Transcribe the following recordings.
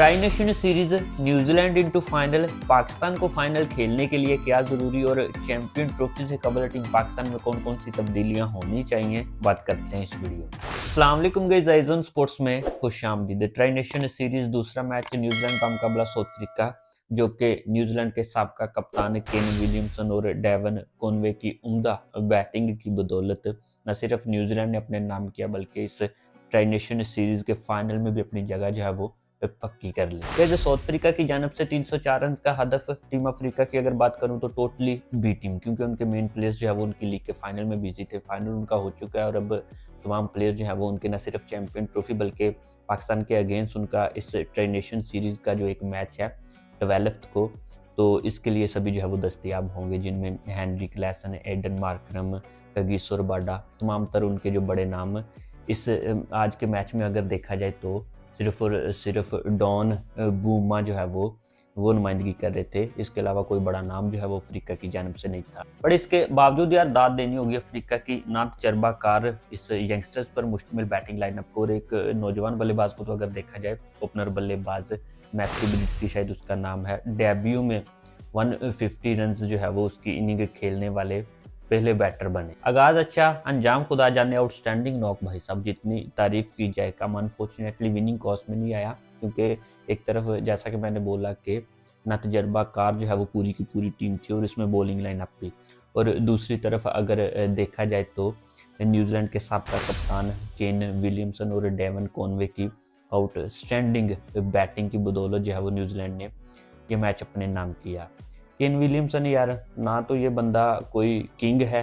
Tri nation series New Zealand into final. Pakistan को final खेलने के लिए क्या जरूरी और चैंपियन ट्रॉफी से कबल टीम पाकिस्तान में कौन कौन सी तब्दीलियां होनी चाहिए, बात करते हैं इस वीडियो में। अस्सलाम वालेकुम गाइस, आइजन स्पोर्ट्स में खुशामदीद। ट्राई नेशन सीरीज दूसरा मैच न्यूजीलैंड का मुकाबला साउथ अफ्रीका, जो कि न्यूजीलैंड के साबका कप्तान केन विलियमसन और डेवन कॉनवे की उम्दा बैटिंग की बदौलत न सिर्फ न्यूजीलैंड ने अपने नाम किया, बल्कि इस ट्राई नेशन सीरीज के फाइनल में भी अपनी जगह जो है वो पक्की कर ली। जैसे साउथ अफ्रीका की जानब से 304 रन का हदफ, टीम अफ्रीका की अगर बात करूं तो टोटली बी टीम, क्योंकि उनके मेन प्लेयर्स जो है वो उनकी लीग के फाइनल में बिजी थे। फाइनल उनका हो चुका है और अब तमाम प्लेयर्स जो है वो उनके न सिर्फ चैंपियन ट्रॉफी बल्कि पाकिस्तान के अगेंस्ट उनका इस ट्राई नेशन सीरीज का जो एक मैच है 12th को, तो इसके लिए सभी जो है वो दस्तयाब होंगे, जिनमें Henry Klaasen, Aiden Markram, Kagiso Rabada, तमाम तर उनके जो बड़े नाम इस आज के मैच में अगर देखा जाए तो सिर्फ और सिर्फ डॉन बूमा जो है वो नुमाइंदगी कर रहे थे। इसके अलावा कोई बड़ा नाम जो है वो अफ्रीका की जानब से नहीं था। पर इसके बावजूद यार दाद देनी होगी अफ्रीका की ना तजर्बाकार इस यंगस्टर्स पर मुश्तमिल बैटिंग लाइनअप को और एक नौजवान बल्लेबाज को। तो अगर देखा जाए ओपनर बल्लेबाज मैथ्यू ब्रिड्स की शायद उसका नाम है, डेब्यू में 150 रन जो है वो उसकी इनिंग खेलने वाले पहले बैटर बने। आगाज अच्छा, अंजाम खुदा जाने आउटस्टैंडिंग नॉक। भाई साहब जितनी तारीफ की जाए कम, अनफॉर्चुनेटली विनिंग कॉस्ट में नहीं आया, क्योंकि एक तरफ जैसा कि मैंने बोला कि ना तजर्बाकार जो है वो पूरी की पूरी टीम थी और इसमें बॉलिंग लाइनअप भी, और दूसरी तरफ अगर देखा जाए तो न्यूजीलैंड के साबका कप्तान केन विलियमसन और डेवन कॉनवे की आउटस्टैंडिंग बैटिंग की बदौलत जो है वो न्यूजीलैंड ने ये मैच अपने नाम किया। केन विलियमसन यार, ना तो ये बंदा कोई किंग है,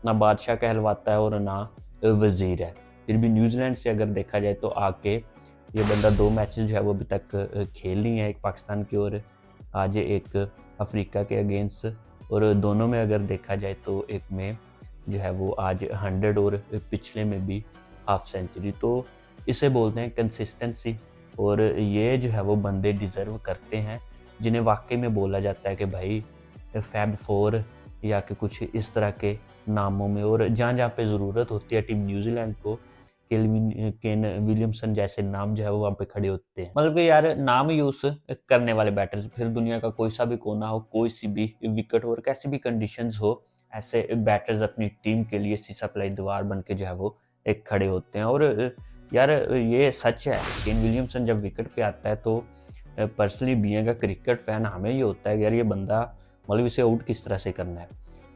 ना बादशाह कहलवाता है और ना वजीर है, फिर भी न्यूजीलैंड से अगर देखा जाए तो आके ये बंदा 2 मैचेस जो है वो अभी तक खेल नहीं है, एक पाकिस्तान की और आज एक अफ्रीका के अगेंस्ट, और दोनों में अगर देखा जाए तो एक में जो है वो आज 100 और पिछले में भी हाफ सेंचुरी। तो इसे बोलते हैं कंसिस्टेंसी, और ये जो है वो बंदे डिज़र्व करते हैं जिन्हें वाकई में बोला जाता है कि भाई फैब 4 या कि कुछ इस तरह के नामों में, और जहाँ जहाँ पे ज़रूरत होती है टीम न्यूजीलैंड को, केन विलियमसन जैसे नाम जो है वो वहाँ पे खड़े होते हैं। मतलब कि यार नाम यूज़ करने वाले बैटर्स, फिर दुनिया का कोई सा भी कोना हो, कोई सी भी विकेट हो और कैसी भी कंडीशंस हो, ऐसे बैटर्स अपनी टीम के लिए सी सप्लाई दीवार बन के जो है वो एक खड़े होते हैं। और यार ये सच है, केन विलियमसन जब विकेट पे आता है तो personally being a cricket fan हमें ये होता है कि यार ये बंदा मतलब इसे आउट किस तरह से करना है।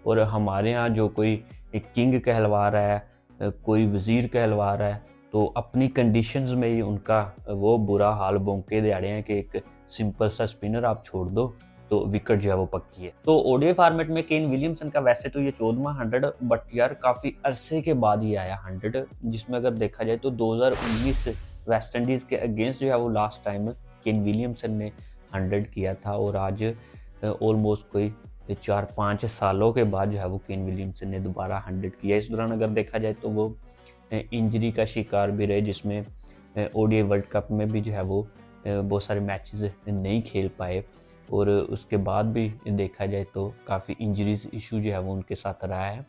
और हमारे यहाँ जो कोई एक किंग कहलवा रहा है, कोई वजीर कहलवा रहा है, तो अपनी कंडीशंस में ही उनका वो बुरा हाल भोंके दिहाड़े हैं कि एक सिंपल सा स्पिनर आप छोड़ दो तो विकेट जो है वो पक्की है। तो ओडीआई फॉर्मेट में केन विलियमसन का वैसे तो ये 14वां 100, बट यार काफ़ी अरसे के बाद ही आया 100, जिसमें अगर देखा जाए तो 2019 वेस्ट इंडीज़ के अगेंस्ट जो है वो लास्ट टाइम केन विलियमसन ने 100 किया था, और आज ऑलमोस्ट कोई 4-5 सालों के बाद जो है वो केन विलियमसन ने दोबारा 100 किया। इस दौरान अगर देखा जाए तो वो इंजरी का शिकार भी रहे, जिसमें ओडीआई वर्ल्ड कप में भी जो है वो बहुत सारे मैचेस नहीं खेल पाए, और उसके बाद भी देखा जाए तो काफ़ी इंजरीज इशू जो है वो उनके साथ रहा है।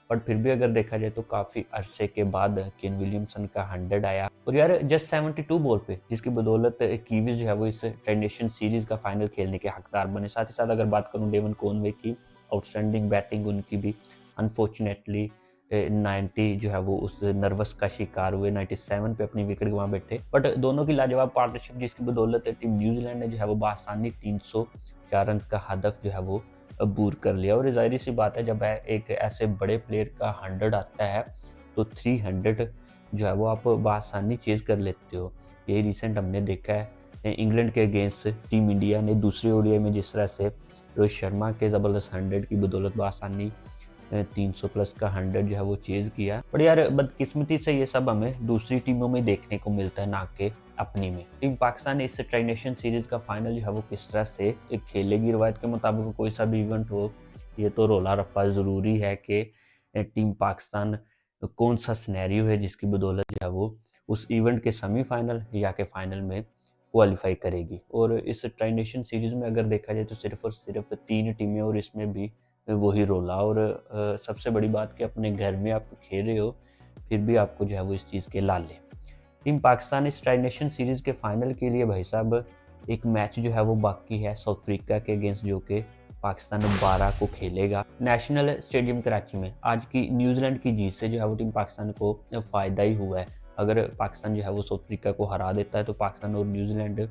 बट फिर भी अगर देखा जाए तो काफ़ी अरसे के बाद केन विलियमसन का 100 आया, और यार जस्ट 72 बॉल पे, जिसकी बदौलत कीवीज जो है वो इस ट्राई नेशन सीरीज का फाइनल खेलने के हकदार बने। साथ ही साथ अगर बात करूं डेवन कॉनवे की, आउटस्टैंडिंग बैटिंग उनकी भी, अनफॉर्चुनेटली 90 जो है वो उस नर्वस का शिकार हुए, 97 पे अपनी विकेट गंवा बैठे। बट दोनों की लाजवाब पार्टनरशिप जिसकी बदौलत टीम न्यूजीलैंड ने जो है वो बासानी 304 रन का हदफ जो है वो अबूर कर लिया। और जाहिर सी बात है, जब एक ऐसे बड़े प्लेयर का 100 आता है तो 300 जो है वो आप बासानी चेज कर लेते हो। ये रिसेंट हमने देखा है इंग्लैंड के अगेंस्ट टीम इंडिया ने दूसरे ओडीआई में जिस तरह से रोहित शर्मा के ज़बरदस्त 100 की बदौलत बासानी 300 प्लस का 100 जो है वो चेज किया। बट यार बदकिस्मती से ये सब हमें दूसरी टीमों में देखने को मिलता है, ना कि अपनी में। टीम पाकिस्तान इस ट्राई नेशन सीरीज का फाइनल जो है वो किस तरह से खेलेगी, रवायत के मुताबिक कोई सा भी इवेंट हो, ये तो रोला रप्पा ज़रूरी है कि टीम पाकिस्तान कौन सा सिनेरियो है जिसकी बदौलत जो है वो उस इवेंट के सेमीफाइनल या के फाइनल में क्वालिफाई करेगी। और इस ट्राई नेशन सीरीज में अगर देखा जाए तो सिर्फ और सिर्फ 3 टीमें, और इसमें भी वही रोला। और सबसे बड़ी बात कि अपने घर में आप खेल रहे हो, फिर भी आपको जो है वो इस चीज़ के लाले। टीम पाकिस्तान इस ट्राई नेशन सीरीज़ के फाइनल के लिए भाई साहब एक मैच जो है वो बाकी है साउथ अफ्रीका के अगेंस्ट, जो कि पाकिस्तान 12 को खेलेगा नेशनल स्टेडियम कराची में। आज की न्यूजीलैंड की जीत से जो है वो टीम पाकिस्तान को फ़ायदा ही हुआ है। अगर पाकिस्तान जो है वो साउथ अफ्रीका को हरा देता है तो पाकिस्तान और न्यूजीलैंड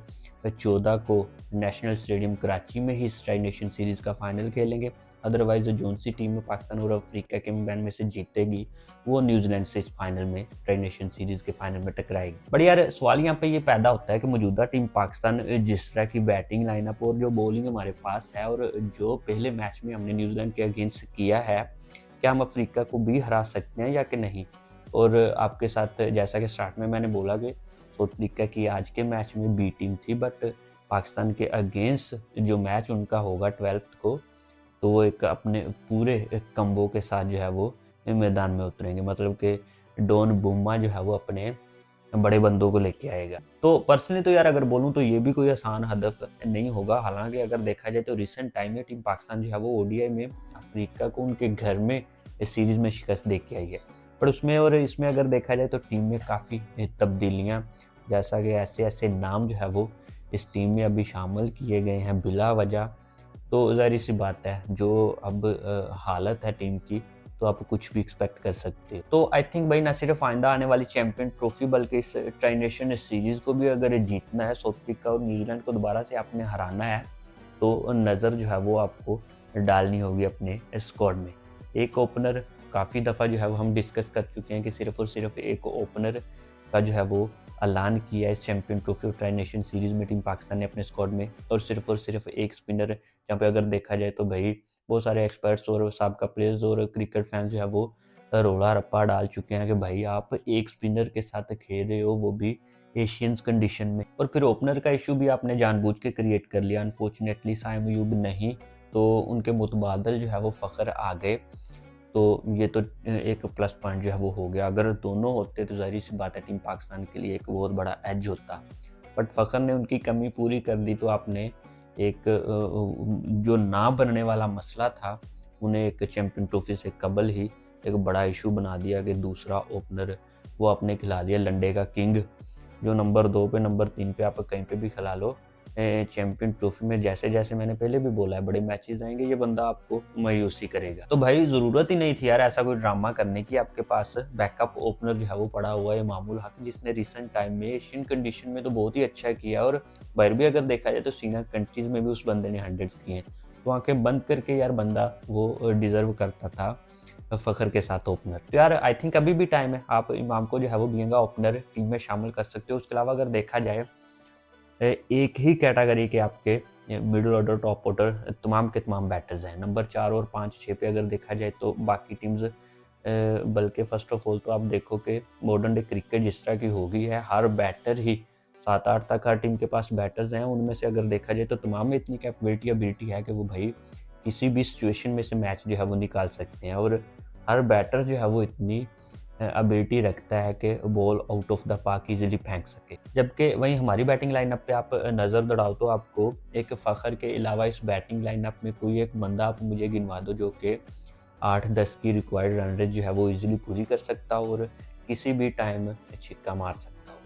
14 को नेशनल स्टेडियम कराची में ही ट्राई नेशन सीरीज़ का फाइनल खेलेंगे। अदरवाइज जो सी टीम में पाकिस्तान और अफ्रीका के मैन में से जीतेगी वो न्यूजीलैंड से इस फाइनल में ट्राई नेशन सीरीज़ के फाइनल में टकराएगी। बट यार सवाल यहाँ पे ये पैदा होता है कि मौजूदा टीम पाकिस्तान जिस तरह की बैटिंग लाइनअप और जो बॉलिंग हमारे पास है और जो पहले मैच में हमने न्यूजीलैंड के अगेंस्ट किया है, क्या हम अफ्रीका को भी हरा सकते हैं या कि नहीं। और आपके साथ जैसा कि स्टार्ट में मैंने बोला कि साउथ अफ्रीका की आज के मैच में बी टीम थी, बट पाकिस्तान के अगेंस्ट जो मैच उनका होगा 12 को, तो वो एक अपने पूरे एक कम्बो के साथ जो है वो मैदान में उतरेंगे। मतलब कि डॉन बुम्मा जो है वो अपने बड़े बंदों को लेके आएगा। तो पर्सनली तो यार अगर बोलूँ तो ये भी कोई आसान हदफ नहीं होगा। हालांकि अगर देखा जाए तो रिसेंट टाइम में टीम पाकिस्तान जो है वो ओडीआई में अफ्रीका को उनके घर में इस सीरीज़ में शिकस्त दे के आई है। पर उसमें और इसमें अगर देखा जाए तो टीम में काफ़ी तब्दीलियाँ, जैसा कि ऐसे ऐसे नाम जो है वो इस टीम में अभी शामिल किए गए हैं बिला वजह। तो ज़ाहिर सी बात है जो अब हालत है टीम की, तो आप कुछ भी एक्सपेक्ट कर सकते हो। तो आई थिंक भाई ना सिर्फ आइंदा आने वाली चैंपियन ट्रॉफी बल्कि इस ट्राई नेशन सीरीज़ को भी अगर जीतना है, साउथ अफ्रीका और न्यूजीलैंड को दोबारा से आपने हराना है, तो नज़र जो है वो आपको डालनी होगी अपने स्क्वाड में। एक ओपनर काफ़ी दफ़ा जो है वो हम डिस्कस कर चुके हैं कि सिर्फ और सिर्फ एक ओपनर का जो है वो ऐलान किया है इस चैंपियन ट्रॉफी और ट्राई नेशन सीरीज़ में टीम पाकिस्तान ने अपने स्क्वाड में, और सिर्फ एक स्पिनर। जहाँ पे अगर देखा जाए तो भाई बहुत सारे एक्सपर्ट्स और साबका प्लेयर्स और क्रिकेट फैंस जो है वो रोड़ा रप्पा डाल चुके हैं कि भाई आप एक स्पिनर के साथ खेल रहे हो, वो भी एशियंस कंडीशन में। और फिर ओपनर का इशू भी आपने जानबूझ के क्रिएट कर लिया। अनफॉर्चुनेटली साइम अयूब नहीं, तो उनके मुतबादल जो है वो फ़खर आ गए। तो ये तो एक प्लस पॉइंट जो है वो हो गया। अगर दोनों होते तो ज़ाहिर सी बात है टीम पाकिस्तान के लिए एक बहुत बड़ा एज होता। बट फ़खर ने उनकी कमी पूरी कर दी, तो आपने एक जो ना बनने वाला मसला था उन्हें एक चैंपियन ट्रॉफी से कबल ही एक बड़ा इशू बना दिया कि दूसरा ओपनर वो आपने खिला दिया लंडे का किंग, जो नंबर 2 पे नंबर 3 पे आप कहीं पे भी खिला लो चैंपियन ट्रॉफी में। जैसे जैसे मैंने पहले भी बोला है बड़े मैचेस आएंगे ये बंदा आपको मायूसी करेगा। तो भाई ज़रूरत ही नहीं थी यार ऐसा कोई ड्रामा करने की। आपके पास बैकअप ओपनर जो है वो पड़ा हुआ है इमामुल हक, जिसने रिसेंट टाइम में एशियन कंडीशन में तो बहुत ही अच्छा किया, और बाहर भी अगर देखा जाए तो सीनियर कंट्रीज में भी उस बंदे ने 100 किए हैं। तो आंखें बंद करके यार बंदा वो डिजर्व करता था फ़खर के साथ ओपनर। तो यार आई थिंक अभी भी टाइम है, आप इमाम को जो है वो बीइंग ओपनर टीम में शामिल कर सकते हो। उसके अलावा अगर देखा जाए एक ही कैटेगरी के आपके मिडिल ऑर्डर टॉप ऑर्डर तमाम के तमाम बैटर्स हैं। नंबर 4 और 5 6 पे अगर देखा जाए तो बाकी टीम्स बल्कि फ़र्स्ट ऑफ ऑल तो आप देखो कि मॉडर्न डे क्रिकेट जिस तरह की हो गई है, हर बैटर ही 7-8 तक हर टीम के पास बैटर्स हैं। उनमें से अगर देखा जाए तो तमाम में इतनी कैपेबिलिटी एबिलिटी है कि वो भाई किसी भी सिचुएशन में से मैच जो है वो निकाल सकते हैं, और हर बैटर जो है वो इतनी एबिलिटी रखता है कि ball out of the park easily फेंक सके। जबकि वहीं हमारी बैटिंग लाइनअप पे आप नज़र दौड़ाओ तो आपको एक फ़खर के अलावा इस बैटिंग लाइनअप में कोई एक बंदा आप मुझे गिनवा दो जो कि 8-10 की रिक्वायर्ड रन रेट जो है वो इजीली पूरी कर सकता हो और किसी भी टाइम छिक्का मार सकता हो।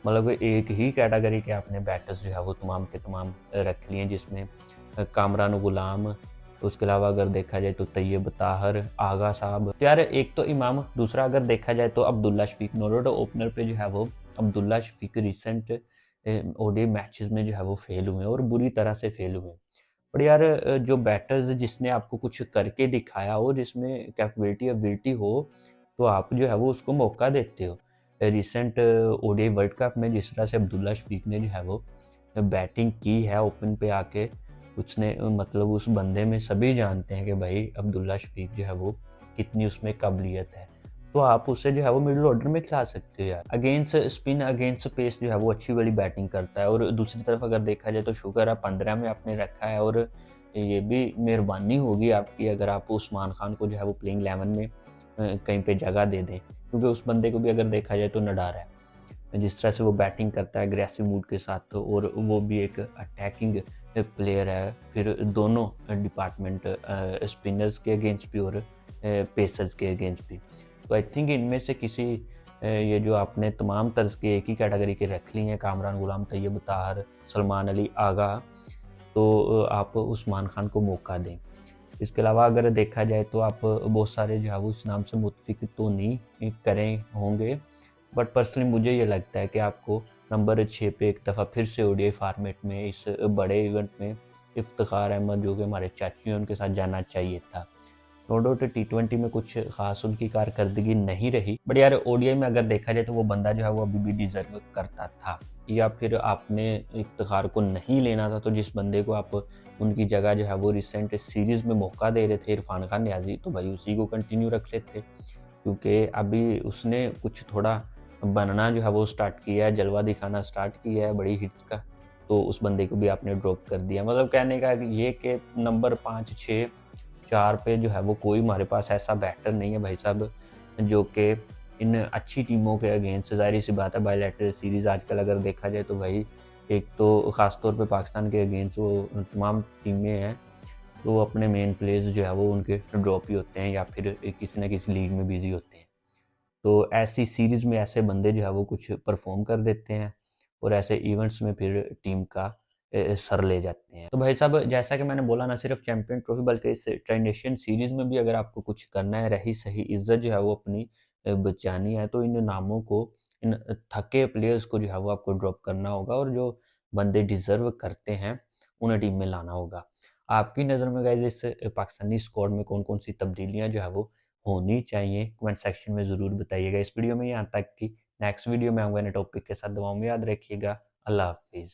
मतलब एक ही कैटेगरी के आपने बैटर्स जो है वो तमाम के तमाम रख लिए, जिसमें कामरान गुलाम, उसके अलावा अगर देखा जाए तो तैयब ताहर, आगा साहब। तो यार एक तो इमाम, दूसरा अगर देखा जाए तो अब्दुल्ला शफीक। नोडो ओपनर पे जो है वो Abdullah Shafique recent ODI matches में जो है वो फेल हुए और बुरी तरह से फेल हुए। पर यार जो बैटर्स जिसने आपको कुछ करके दिखाया हो, जिसमें कैपेबिलिटी एबिलिटी हो, तो आप जो है वो उसको मौका देते हो। रिसेंट ओडी वर्ल्ड कप में जिस तरह से अब्दुल्ला शफीक ने जो है वो बैटिंग की है ओपन पे आके, उसने मतलब उस बंदे में सभी जानते हैं कि भाई अब्दुल्ला शफीक जो है वो कितनी उसमें काबिलियत है। तो आप उसे जो है वो मिडिल ऑर्डर में खिला सकते हो यार। अगेंस्ट स्पिन अगेंस्ट पेस जो है वो अच्छी वाली बैटिंग करता है। और दूसरी तरफ अगर देखा जाए तो शुक्र है 15 में आपने रखा है, और ये भी मेहरबानी होगी आपकी अगर आप उस्मान खान को जो है वो प्लेइंग 11 में कहीं पे जगह दे दें, क्योंकि उस बंदे को भी अगर देखा जाए तो नडार है जिस तरह से वो बैटिंग करता है एग्रेसिव मूड के साथ, तो और वो भी एक अटैकिंग प्लेयर है। फिर दोनों डिपार्टमेंट स्पिनर्स के अगेंस्ट भी और पेसर्स के अगेंस्ट भी। तो आई थिंक इनमें से किसी ये जो आपने तमाम तर्ज के एक ही कैटेगरी के रख ली हैं, कामरान गुलाम तैयब ताहर, सलमान अली आगा, तो आप उस्मान खान को मौका दें। इसके अलावा अगर देखा जाए तो आप बहुत सारे जो है वो इस नाम से मुतफिक तो नहीं करें होंगे, बट पर्सनली मुझे ये लगता है कि आपको नंबर 6 पे एक दफ़ा फिर से ओडीआई फॉर्मेट में इस बड़े इवेंट में इफ्तिखार अहमद जो कि हमारे चाची हैं उनके साथ जाना चाहिए था। नो डाउट टी20 में कुछ खास उनकी कारकर्दगी नहीं रही, बट यार ओडीआई में अगर देखा जाए तो वो बंदा जो है वो अभी भी डिजर्व करता था। या फिर आपने इफ्तिखार को नहीं लेना था, तो जिस बंदे को आप उनकी जगह जो है वो रिसेंट सीरीज़ में मौका दे रहे थे, इरफान खान न्याजी, तो भाई उसी को कंटिन्यू रख लेते, क्योंकि अभी उसने कुछ थोड़ा बनना जो है वो स्टार्ट किया है, जलवा दिखाना स्टार्ट किया है बड़ी हिट्स का, तो उस बंदे को भी आपने ड्रॉप कर दिया। मतलब कहने का ये कि नंबर 5, 6, 4 पे जो है वो कोई हमारे पास ऐसा बैटर नहीं है भाई साहब, जो कि इन अच्छी टीमों के अगेंस्ट, ज़ाहिर-सी बात है बायलैटरल सीरीज़ आजकल अगर देखा जाए तो भाई एक तो ख़ास तौर पे पाकिस्तान के अगेंस्ट वो तमाम टीमें हैं, तो अपने मेन प्लेयर्स जो है वो उनके ड्रॉप ही होते हैं या फिर किसी न किसी लीग में बिज़ी होते हैं। तो ऐसी सीरीज़ में ऐसे बंदे जो है वो कुछ परफ़ॉर्म कर देते हैं और ऐसे इवेंट्स में फिर टीम का सर ले जाते हैं। तो भाई साहब जैसा कि मैंने बोला, ना सिर्फ चैंपियन ट्रॉफ़ी बल्कि इस ट्राई नेशन सीरीज़ में भी अगर आपको कुछ करना है, रही सही इज़्ज़त जो है वो अपनी बचानी है, तो इन नामों को, इन थके प्लेयर्स को जो है वो आपको ड्रॉप करना होगा और जो बंदे डिज़र्व करते हैं, उन्हें टीम में लाना होगा। आपकी नज़र में गाइज़ इस पाकिस्तानी स्क्वाड में कौन-कौन सी तब्दीलियाँ जो है वो होनी चाहिए? कमेंट सेक्शन में ज़रूर बताइएगा। इस वीडियो में यहाँ तक कि नेक्स्ट वीडियो में आऊँगा नए टॉपिक के साथ। दुआओं में याद रखिएगा। अल्लाह हाफ़िज़।